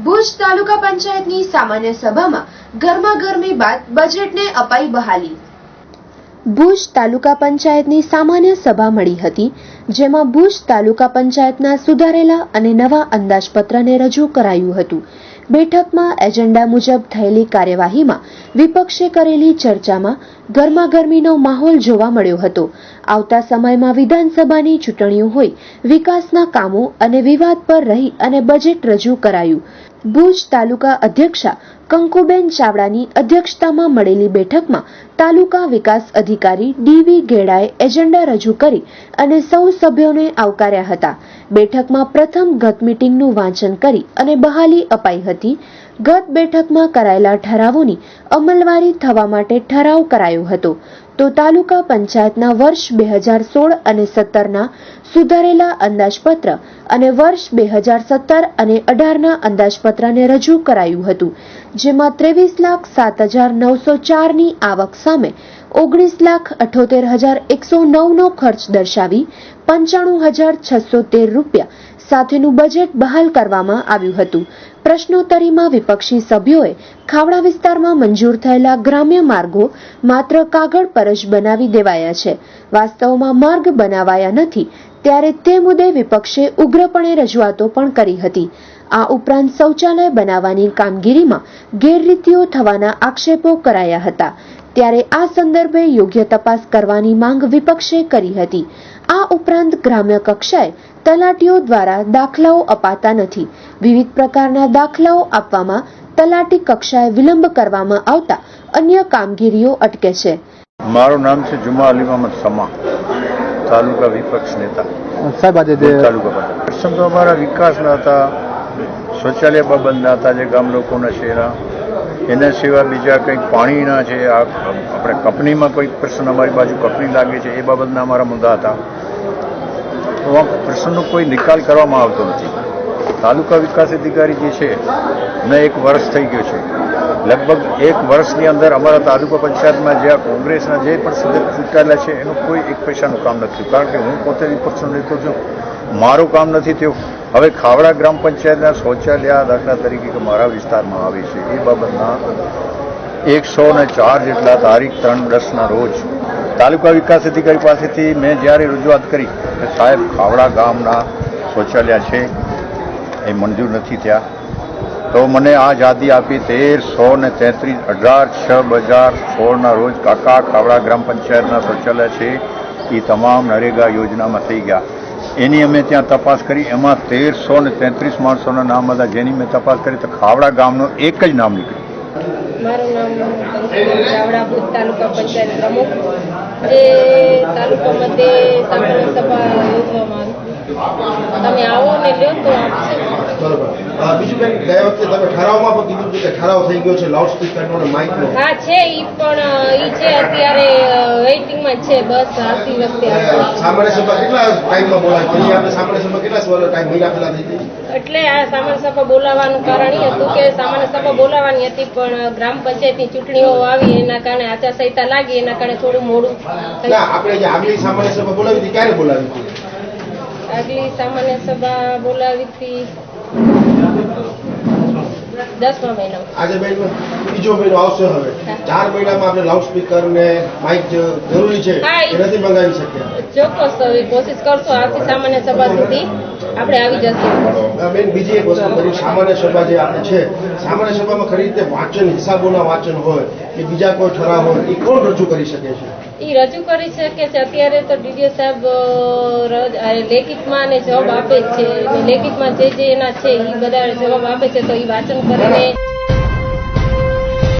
ભુજ તાલુકા પંચાયતની સામાન્ય સભામાં ગરમાગરમી બાદ બજેટને અપાઈ બહાલી। ભુજ તાલુકા પંચાયતની સામાન્ય સભા મળી હતી, જેમાં ભુજ તાલુકા પંચાયતના સુધારેલા અને નવા અંદાજપત્રને રજૂ કરાયું હતું। બેઠકમાં એજન્ડા મુજબ થયેલી કાર્યવાહીમાં વિપક્ષે કરેલી ચર્ચામાં ગરમાગરમીનો માહોલ જોવા મળ્યો હતો। આવતા સમયમાં વિધાનસભાની ચૂંટણીઓ હોય, વિકાસના કામો અને વિવાદ પર રહી અને બજેટ રજૂ કરાયું। ભુજ તાલુકા અધ્યક્ષા કંકુબેન ચાવડાની અધ્યક્ષતામાં મળેલી બેઠકમાં તાલુકા વિકાસ અધિકારી ડીવી ગેડાએ એજન્ડા રજૂ કરી અને સૌ સભ્યોને આવકાર્યા હતા। બેઠકમાં પ્રથમ ગત મીટિંગનું વાંચન કરી અને બહાલી અપાઈ હતી। ગત બેઠકમાં કરાયેલા ઠરાવોની અમલવારી થવા માટે ઠરાવ કરાયો હતો, તો તાલુકા પંચાયતના વર્ષ 2016 અને 17ના સુધારેલા અંદાજપત્ર અને વર્ષ 2017 અને 18ના અંદાજપત્રને રજૂ કરાયું હતું, જેમાં 23,07,904ની આવક સામે 19,78,109નો ખર્ચ દર્શાવી 95,613 રૂપિયા સાથેનું બજેટ બહાલ કરવામાં આવ્યું હતું। પ્રશ્નોત્તરીમાં વિપક્ષી સભ્યોએ ખાવડા વિસ્તારમાં મંજૂર થયેલા ગ્રામ્ય માર્ગો માત્ર કાગળ પર જ બનાવી દેવાયા છે, વાસ્તવમાં માર્ગ બનાવાયા નથી, ત્યારે તે મુદ્દે વિપક્ષે ઉગ્રપણે રજૂઆતો પણ કરી હતી। આ ઉપરાંત શૌચાલય બનાવવાની કામગીરીમાં ગેરરીતિઓ થવાના આક્ષેપો કરાયા હતા, ત્યારે આ સંદર્ભે યોગ્ય તપાસ કરવાની માંગ વિપક્ષે કરી હતી। આ ઉપરાંત ગ્રામ્ય કક્ષાએ તલાટીઓ દ્વારા દાખલાઓ અપાતા નથી, વિવિધ પ્રકારના દાખલાઓ આપવામાં તલાટી કક્ષાએ વિલંબ કરવામાં આવતા અન્ય કામગીરીઓ અટકે છે। મારું નામ છે જુમા અલી મોહમ્મદ સમા, તાલુકા વિપક્ષ નેતા સાહેબ। આજે તાલુકા પ્રશ્ન તો અમારા વિકાસના હતા, શૌચાલય બાબતના હતા, જે ગામ લોકોના છે એના સિવાય બીજા કંઈક પાણીના છે, આપણે કંપનીમાં કોઈ પ્રશ્ન અમારી બાજુ કંપની લાગે છે એ બાબતના અમારા મુદ્દા હતા। તો આ પ્રશ્નનો કોઈ નિકાલ કરવામાં આવતો નથી। તાલુકા વિકાસ અધિકારી જે છે ને 1 વર્ષ થઈ ગયું છે, લગભગ 1 વર્ષની અંદર અમારા તાલુકા પંચાયતમાં જે કોંગ્રેસના જે પણ સદસ્ય ચૂંટાયેલા છે એનું કોઈ 1 પૈસાનું કામ નથી, કારણ કે હું પોતે વિપક્ષનો નેતા છું, મારું કામ નથી થયું। હવે ખાવડા ગ્રામ પંચાયતના શૌચાલય દાખલા તરીકે કે મારા વિસ્તારમાં આવે છે એ બાબતના 104 જેટલા તારીખ 3/10ના રોજ તાલુકા વિકાસ અધિકારી પાસેથી મેં જ્યારે રજૂઆત કરી કે સાહેબ ખાવડા ગામના શૌચાલય છે એ મંજૂર નથી થયા, તો મને આ યાદી આપી 1333 18/6/2016ના રોજ કાકા ખાવડા ગ્રામ પંચાયતના શૌચાલય છે એ તમામ નરેગા યોજનામાં થઈ ગયા। એની અમે ત્યાં તપાસ કરી, એમાં 1333 માણસોના નામ હતા, જેની મેં તપાસ કરી તો ખાવડા ગામનું એક જ નામ નીકળ્યું। મારું નામ ચાવડા, ભુજ તાલુકા પંચાયત પ્રમુખ। જે તાલુકા મધ્યે સામાન્ય સભા યોજવામાં તમે આવો ને લ્યો તો આપશે। બીજું કંઈ ગયા વખતે તમે ઠરાવમાં પણ કીધું કે ઠરાવ થઈ ગયો છે લાઉડસ્પીકરનો અને માઇકનો? હા છે, ઈ છે અત્યારે વેઇટિંગમાં છે, બસ આવતી વખતે સામાન્ય સભા કેટલા ટાઈમમાં બોલાય? આપણે સામાન્ય સભા કેટલા ટાઈમ મહિના પહેલા થઈ હતી? એટલે આ સામાન્ય સભા બોલાવવાનું કારણ એ હતું કે સામાન્ય સભા બોલાવવાની હતી, પણ ગ્રામ પંચાયતની ચૂંટણીઓ આવી એના કારણે આચારસંહિતા લાગી, એના કારણે થોડું મોડું થયું। આપણે જે આગલી સામાન્ય સભા બોલાવી હતી ક્યારે બોલાવી હતી? આગલી સામાન્ય સભા બોલાવી હતી 10મા મહિનામાં। આજે બીજો મહિનો આવશે, હવે 4 મહિનામાં આપણે લાઉડસ્પીકર ને માઇક જરૂરી છે, એ નથી મંગાવી શક્યા? ચોક્કસ હવે કોશિશ કરશું આવતી સામાન્ય સભા સુધી આપણે આવી જશે। બેન, બીજી એક વસ્તુ કરી, સામાન્ય સભા જે આપણે છે, સામાન્ય સભામાં ખરી રીતે વાંચન, હિસાબોના વાંચન હોય કે બીજા કોઈ ઠરાવ હોય, એ કોણ રજૂ કરી શકે છે? એ રજૂ કરી શકે છે અત્યારે તો ડીડીઓ સાહેબ લેખિતમાં જવાબ આપે છે, લેખિતમાં જે એના છે એ બધા જવાબ આપે છે, તો એ વાંચન કરીને